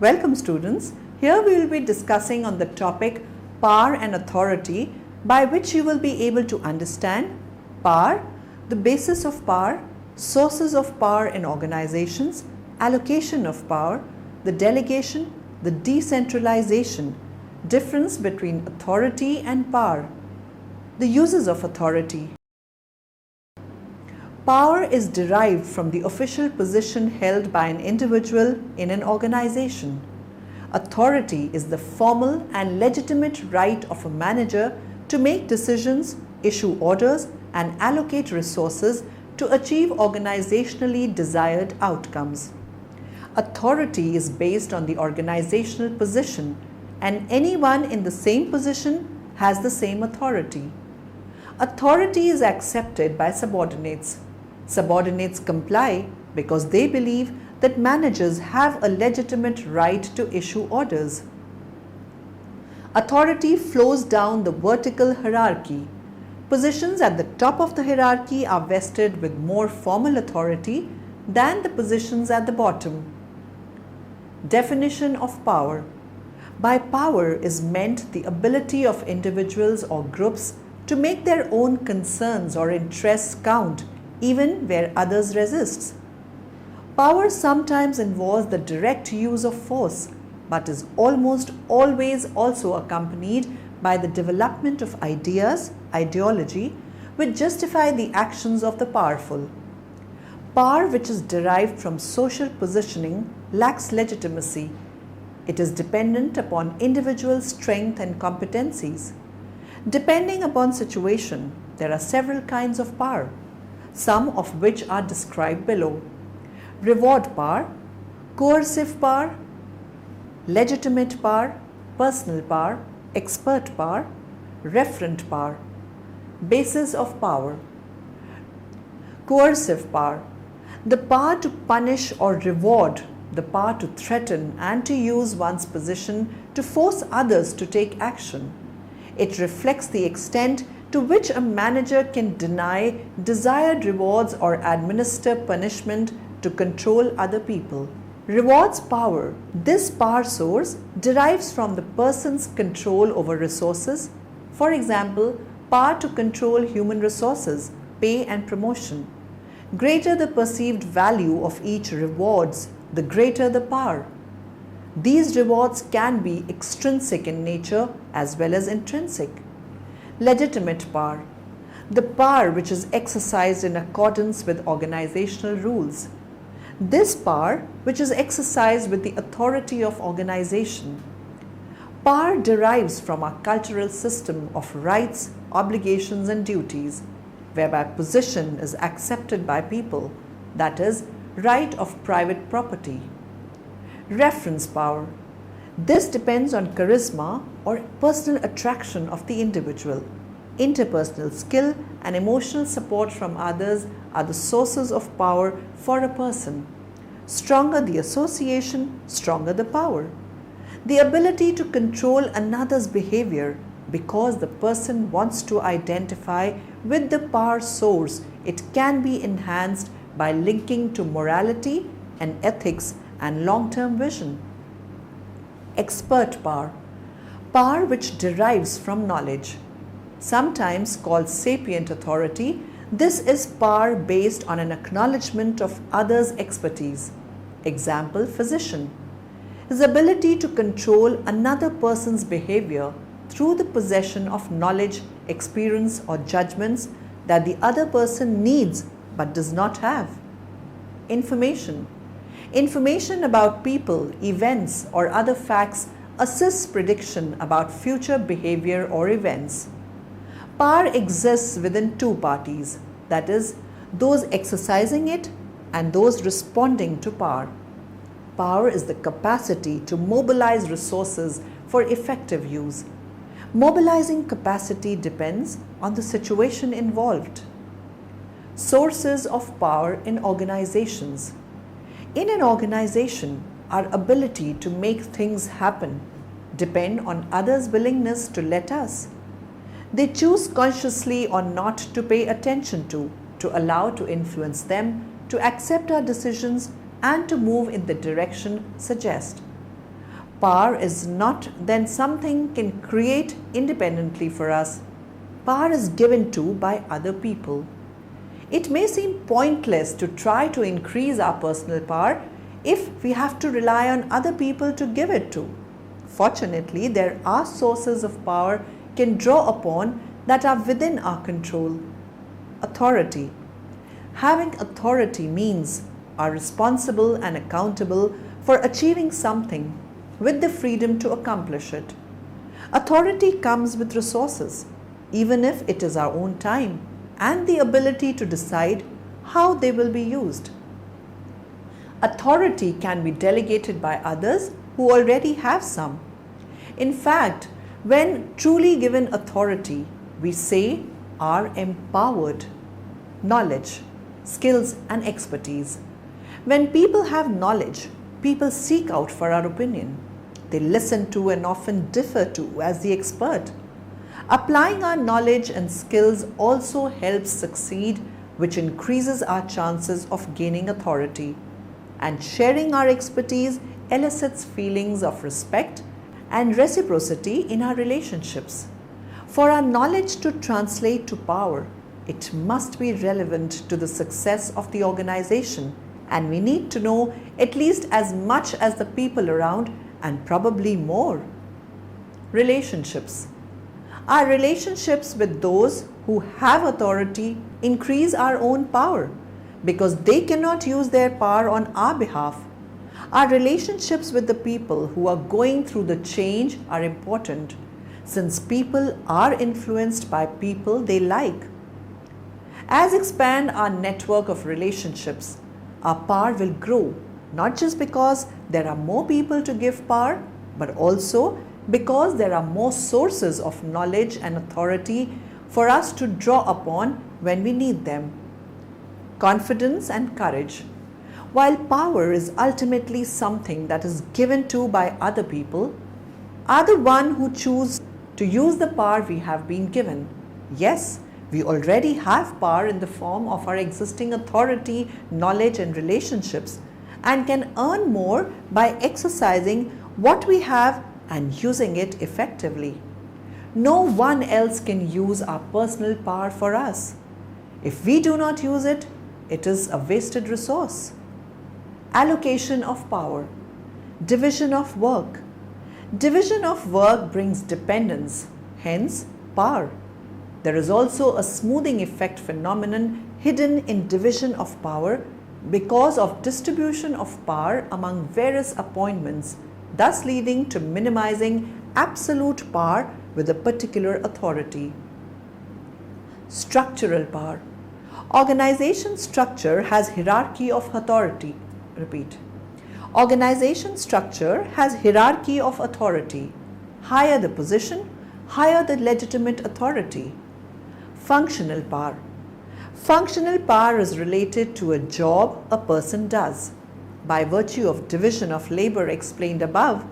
Welcome students. Here we will be discussing on the topic power and authority, by which you will be able to understand power, the basis of power, sources of power in organizations, allocation of power, the delegation, the decentralization, difference between authority and power, the uses of authority. Power is derived from the official position held by an individual in an organization. Authority is the formal and legitimate right of a manager to make decisions, issue orders, and allocate resources to achieve organizationally desired outcomes. Authority is based on the organizational position, and anyone in the same position has the same authority. Authority is accepted by subordinates. Subordinates comply because they believe that managers have a legitimate right to issue orders. Authority flows down the vertical hierarchy. Positions at the top of the hierarchy are vested with more formal authority than the positions at the bottom. Definition of power. By power is meant the ability of individuals or groups to make their own concerns or interests count even where others resist. Power sometimes involves the direct use of force, but is almost always also accompanied by the development of ideas, ideology, which justify the actions of the powerful. Power which is derived from social positioning lacks legitimacy. It is dependent upon individual strength and competencies. Depending upon situation, there are several kinds of power, some of which are described below. Reward power, coercive power, legitimate power, personal power, expert power, referent power. Basis of power. Coercive power, the power to punish or reward, the power to threaten and to use one's position to force others to take action. It reflects the extent to which a manager can deny desired rewards or administer punishment to control other people. Rewards power. This power source derives from the person's control over resources. For example, power to control human resources, pay and promotion. Greater the perceived value of each rewards, the greater the power. These rewards can be extrinsic in nature as well as intrinsic. Legitimate power, the power which is exercised in accordance with organizational rules. This power which is exercised with the authority of organization. Power derives from our cultural system of rights, obligations and duties, whereby position is accepted by people, that is, right of private property. Reference power. This depends on charisma or personal attraction of the individual. Interpersonal skill and emotional support from others are the sources of power for a person. Stronger the association, stronger the power. The ability to control another's behavior because the person wants to identify with the power source, it can be enhanced by linking to morality and ethics and long-term vision. Expert power, power which derives from knowledge. Sometimes called sapient authority, this is power based on an acknowledgement of others' expertise. Example, physician. His ability to control another person's behavior through the possession of knowledge, experience or judgments that the other person needs but does not have. Information. Information about people, events or other facts assists prediction about future behavior or events. Power exists within two parties, that is, those exercising it and those responding to power. Power is the capacity to mobilize resources for effective use. Mobilizing capacity depends on the situation involved. Sources of power in organizations. In an organization, our ability to make things happen depend on others' willingness to let us. They choose consciously or not to pay attention to allow to influence them, to accept our decisions and to move in the direction suggest. Power is not then something can create independently for us. Power is given to by other people. It may seem pointless to try to increase our personal power if we have to rely on other people to give it to. Fortunately, there are sources of power can draw upon that are within our control. Authority. Having authority means are responsible and accountable for achieving something with the freedom to accomplish it. Authority comes with resources, even if it is our own time, and the ability to decide how they will be used. Authority can be delegated by others who already have some. In fact, when truly given authority, we say are empowered. Knowledge, skills and expertise. When people have knowledge, people seek out for our opinion. They listen to and often differ to as the expert. Applying our knowledge and skills also helps succeed, which increases our chances of gaining authority. And sharing our expertise elicits feelings of respect and reciprocity in our relationships. For our knowledge to translate to power, it must be relevant to the success of the organization, and we need to know at least as much as the people around and probably more. Relationships. Our relationships with those who have authority increase our own power because they cannot use their power on our behalf. Our relationships with the people who are going through the change are important since people are influenced by people they like. As we expand our network of relationships, our power will grow, not just because there are more people to give power, but also because there are more sources of knowledge and authority for us to draw upon when we need them. Confidence and courage. While power is ultimately something that is given to by other people, are the one who choose to use the power we have been given. Yes, we already have power in the form of our existing authority, knowledge and relationships, and can earn more by exercising what we have and using it effectively. No one else can use our personal power for us. If we do not use it, it is a wasted resource. Allocation of power. Division of work. Division of work brings dependence, hence power. There is also a smoothing effect phenomenon hidden in division of power because of distribution of power among various appointments, thus leading to minimizing absolute power with a particular authority. Structural power. Organization structure has hierarchy of authority. Repeat. Organization structure has hierarchy of authority. Higher the position, higher the legitimate authority. Functional power. Functional power is related to a job a person does. By virtue of division of labor explained above,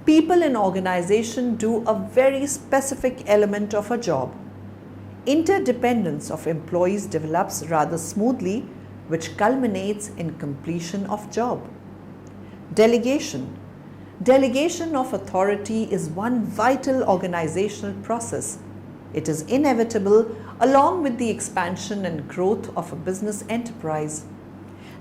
people in organization do a very specific element of a job. Interdependence of employees develops rather smoothly, which culminates in completion of job. Delegation. Delegation of authority is one vital organizational process. It is inevitable along with the expansion and growth of a business enterprise.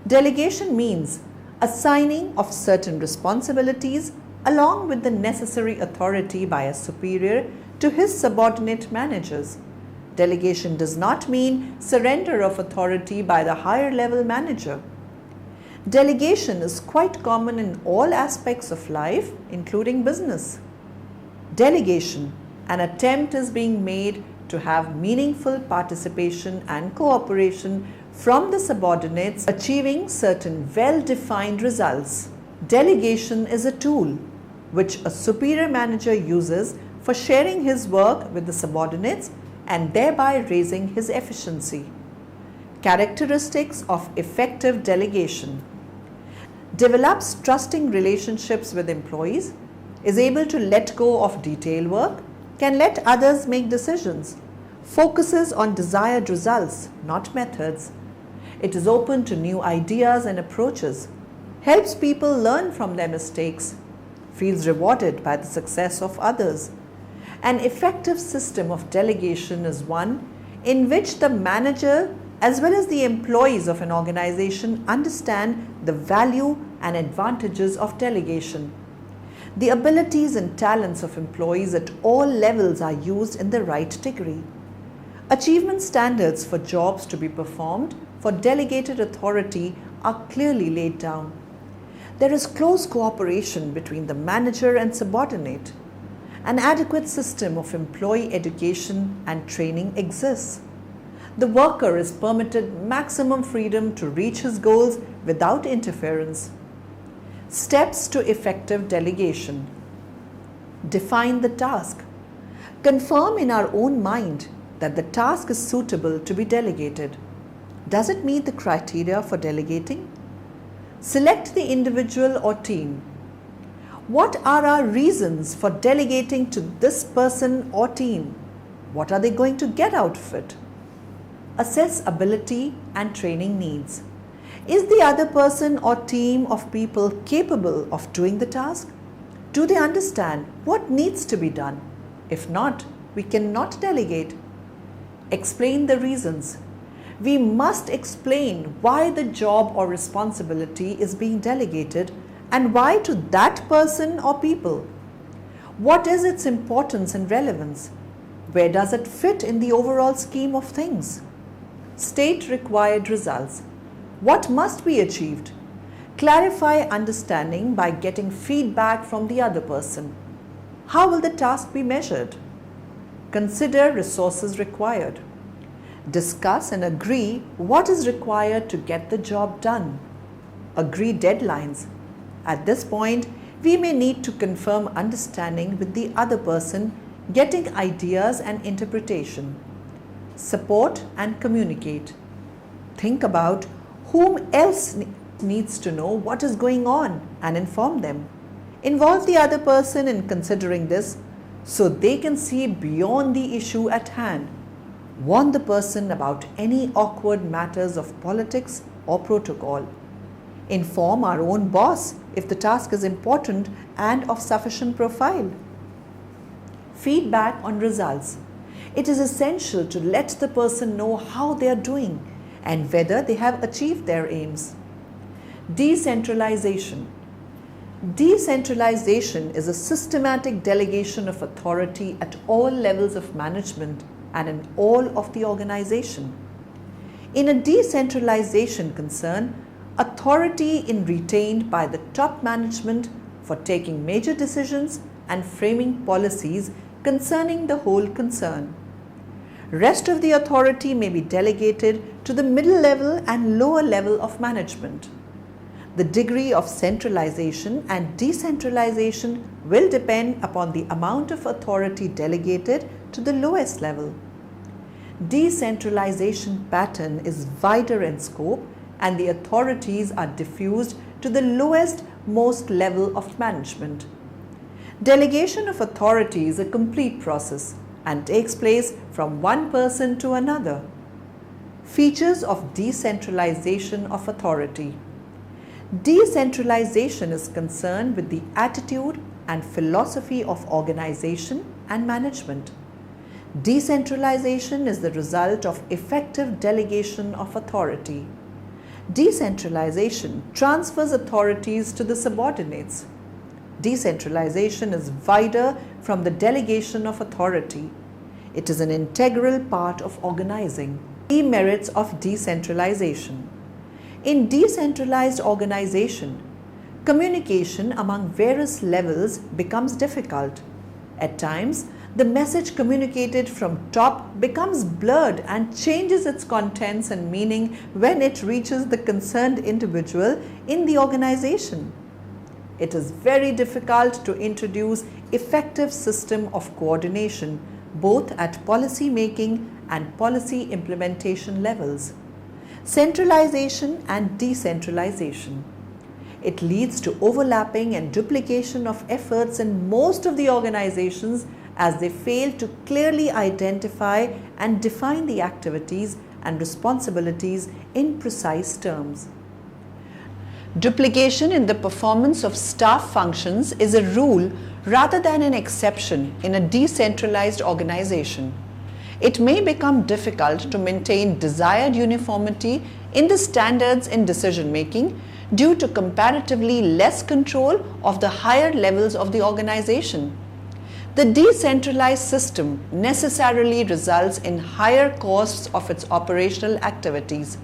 Delegation means assigning of certain responsibilities along with the necessary authority by a superior to his subordinate managers. Delegation does not mean surrender of authority by the higher level manager. Delegation is quite common in all aspects of life, including business. Delegation. An attempt is being made to have meaningful participation and cooperation from the subordinates achieving certain well-defined results. Delegation is a tool which a superior manager uses for sharing his work with the subordinates and thereby raising his efficiency. Characteristics of effective delegation. Develops trusting relationships with employees, is able to let go of detail work, can let others make decisions, focuses on desired results, not methods. It is open to new ideas and approaches, helps people learn from their mistakes, feels rewarded by the success of others. An effective system of delegation is one in which the manager as well as the employees of an organization understand the value and advantages of delegation. The abilities and talents of employees at all levels are used in the right degree. Achievement standards for jobs to be performed for delegated authority are clearly laid down. There is close cooperation between the manager and subordinate. An adequate system of employee education and training exists. The worker is permitted maximum freedom to reach his goals without interference. Steps to effective delegation. Define the task. Confirm in our own mind that the task is suitable to be delegated. Does it meet the criteria for delegating? Select the individual or team. What are our reasons for delegating to this person or team? What are they going to get out of it? Assess ability and training needs. Is the other person or team of people capable of doing the task? Do they understand what needs to be done? If not, we cannot delegate. Explain the reasons. We must explain why the job or responsibility is being delegated and why to that person or people. What is its importance and relevance? Where does it fit in the overall scheme of things? State required results. What must be achieved? Clarify understanding by getting feedback from the other person. How will the task be measured? Consider resources required. Discuss and agree what is required to get the job done. Agree deadlines. At this point, we may need to confirm understanding with the other person, getting ideas and interpretation. Support and communicate. Think about whom else needs to know what is going on and inform them. Involve the other person in considering this so they can see beyond the issue at hand. Warn the person about any awkward matters of politics or protocol. Inform our own boss if the task is important and of sufficient profile. Feedback on results. It is essential to let the person know how they are doing and whether they have achieved their aims. Decentralization. Decentralization is a systematic delegation of authority at all levels of management and in all of the organization. In a decentralization concern, authority is retained by the top management for taking major decisions and framing policies concerning the whole concern. Rest of the authority may be delegated to the middle level and lower level of management. The degree of centralization and decentralization will depend upon the amount of authority delegated to the lowest level. Decentralization pattern is wider in scope and the authorities are diffused to the lowest most level of management. Delegation of authority is a complete process and takes place from one person to another. Features of decentralization of authority. Decentralization is concerned with the attitude and philosophy of organization and management. Decentralization is the result of effective delegation of authority. Decentralization transfers authorities to the subordinates. Decentralization is wider from the delegation of authority. It is an integral part of organizing. Key merits of decentralization. In decentralized organization, communication among various levels becomes difficult. At times, the message communicated from top becomes blurred and changes its contents and meaning when it reaches the concerned individual in the organization. It is very difficult to introduce effective system of coordination both at policy making and policy implementation levels. Centralization and decentralization. It leads to overlapping and duplication of efforts in most of the organizations as they fail to clearly identify and define the activities and responsibilities in precise terms. Duplication in the performance of staff functions is a rule rather than an exception in a decentralized organization. It may become difficult to maintain desired uniformity in the standards in decision making due to comparatively less control of the higher levels of the organization. The decentralized system necessarily results in higher costs of its operational activities.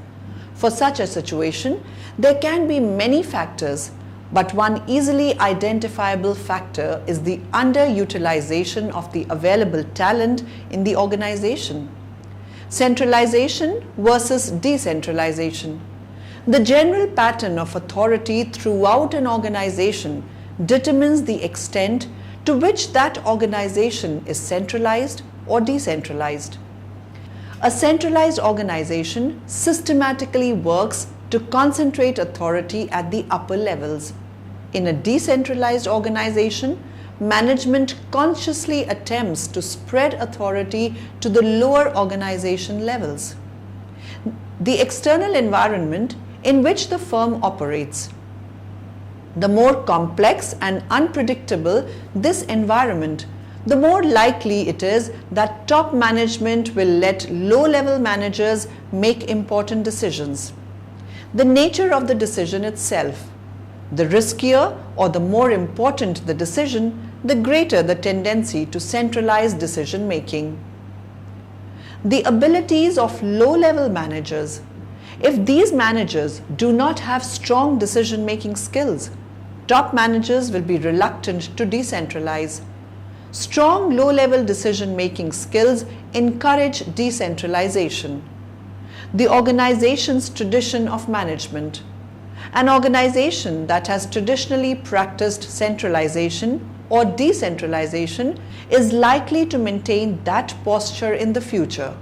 For such a situation, there can be many factors, but one easily identifiable factor is the underutilization of the available talent in the organization. Centralization versus decentralization. The general pattern of authority throughout an organization determines the extent to which that organization is centralized or decentralized. A centralized organization systematically works to concentrate authority at the upper levels. In a decentralized organization, management consciously attempts to spread authority to the lower organization levels. The external environment in which the firm operates. The more complex and unpredictable this environment, the more likely it is that top management will let low-level managers make important decisions. The nature of the decision itself. The riskier or the more important the decision, the greater the tendency to centralize decision making. The abilities of low-level managers. If these managers do not have strong decision making skills, top managers will be reluctant to decentralize. Strong low-level decision-making skills encourage decentralization. The organization's tradition of management. An organization that has traditionally practiced centralization or decentralization is likely to maintain that posture in the future.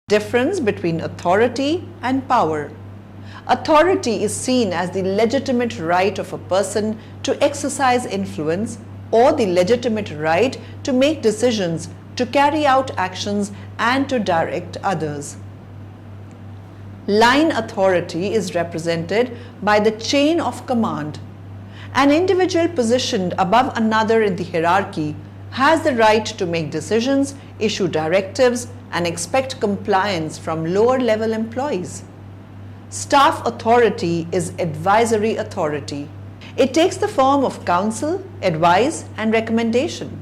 Difference between authority and power. Authority is seen as the legitimate right of a person to exercise influence or the legitimate right to make decisions, to carry out actions, and to direct others. Line authority is represented by the chain of command. An individual positioned above another in the hierarchy has the right to make decisions, issue directives, and expect compliance from lower-level employees. Staff authority is advisory authority. It takes the form of counsel, advice, and recommendation.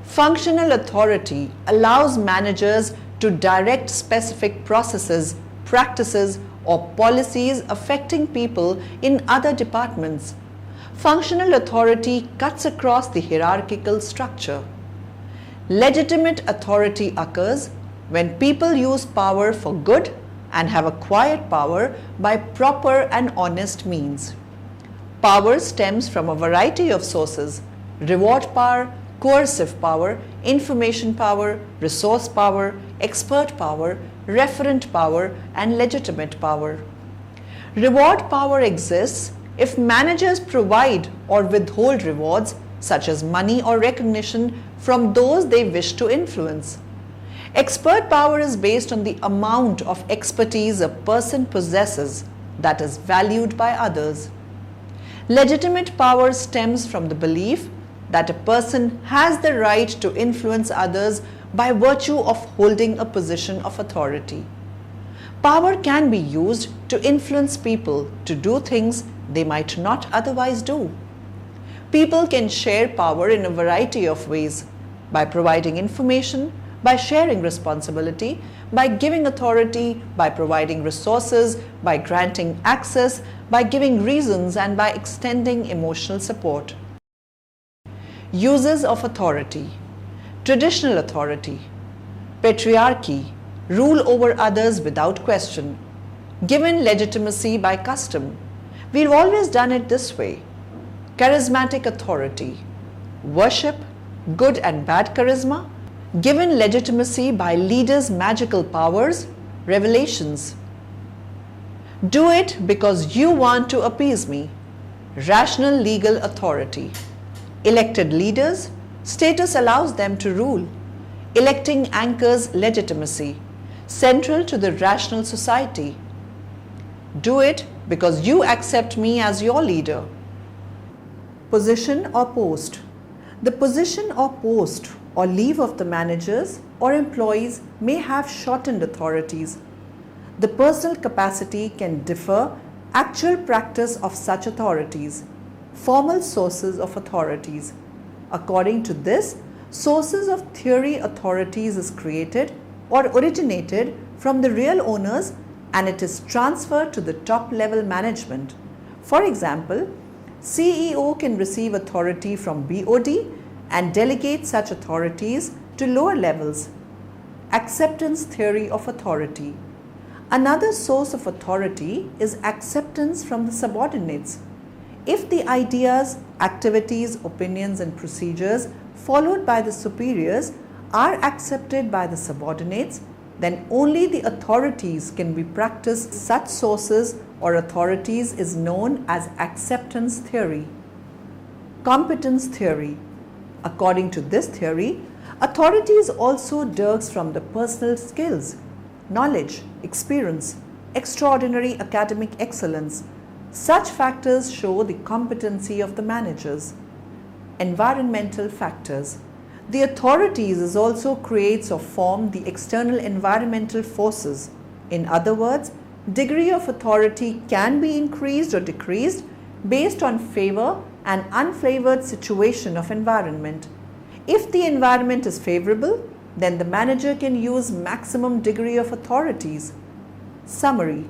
Functional authority allows managers to direct specific processes, practices, or policies affecting people in other departments. Functional authority cuts across the hierarchical structure. Legitimate authority occurs when people use power for good and have acquired power by proper and honest means. Power stems from a variety of sources: reward power, coercive power, information power, resource power, expert power, referent power, and legitimate power. Reward power exists if managers provide or withhold rewards such as money or recognition from those they wish to influence. Expert power is based on the amount of expertise a person possesses that is valued by others. Legitimate power stems from the belief that a person has the right to influence others by virtue of holding a position of authority. Power can be used to influence people to do things they might not otherwise do. People can share power in a variety of ways: by providing information, by sharing responsibility, by giving authority, by providing resources, by granting access, by giving reasons, and by extending emotional support. Uses of authority. Traditional authority. Patriarchy. Rule over others without question. Given legitimacy by custom. We've always done it this way. Charismatic authority. Worship, good and bad charisma. Given legitimacy by leaders' magical powers, revelations. Do it because you want to appease me. Rational legal authority. Elected leaders, status allows them to rule. Electing anchors legitimacy, central to the rational society. Do it because you accept me as your leader. Position or post. The position or post or leave of the managers or employees may have shortened authorities. The personal capacity can differ. Actual practice of such authorities. Formal sources of authorities. According to this, sources of theory authorities is created or originated from the real owners and it is transferred to the top level management. For example, CEO can receive authority from BOD and delegate such authorities to lower levels. Acceptance theory of authority. Another source of authority is acceptance from the subordinates. If the ideas, activities, opinions and procedures followed by the superiors are accepted by the subordinates, then only the authorities can be practiced. Such sources or authorities is known as acceptance theory. Competence theory. According to this theory, authority is also derived from the personal skills, knowledge, experience, extraordinary academic excellence. Such factors show the competency of the managers. Environmental factors. The authorities is also creates or form the external environmental forces. In other words, degree of authority can be increased or decreased based on favor and unfavored situation of environment. If the environment is favorable, then the manager can use maximum degree of authorities. Summary.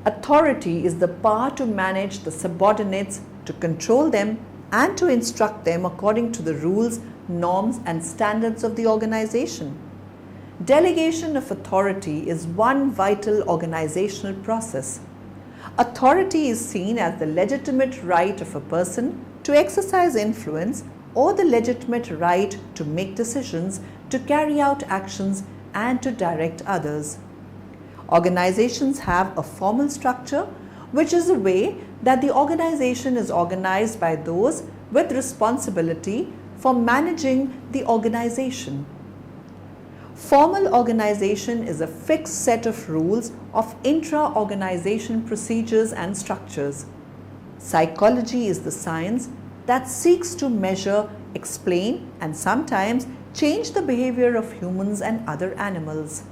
Authority is the power to manage the subordinates, to control them and to instruct them according to the rules, norms and standards of the organization. Delegation of authority is one vital organizational process. Authority is seen as the legitimate right of a person to exercise influence or the legitimate right to make decisions, to carry out actions and to direct others. Organizations have a formal structure, which is a way that the organization is organized by those with responsibility for managing the organization. Formal organization is a fixed set of rules of intra-organization procedures and structures. Psychology is the science that seeks to measure, explain, and sometimes change the behavior of humans and other animals.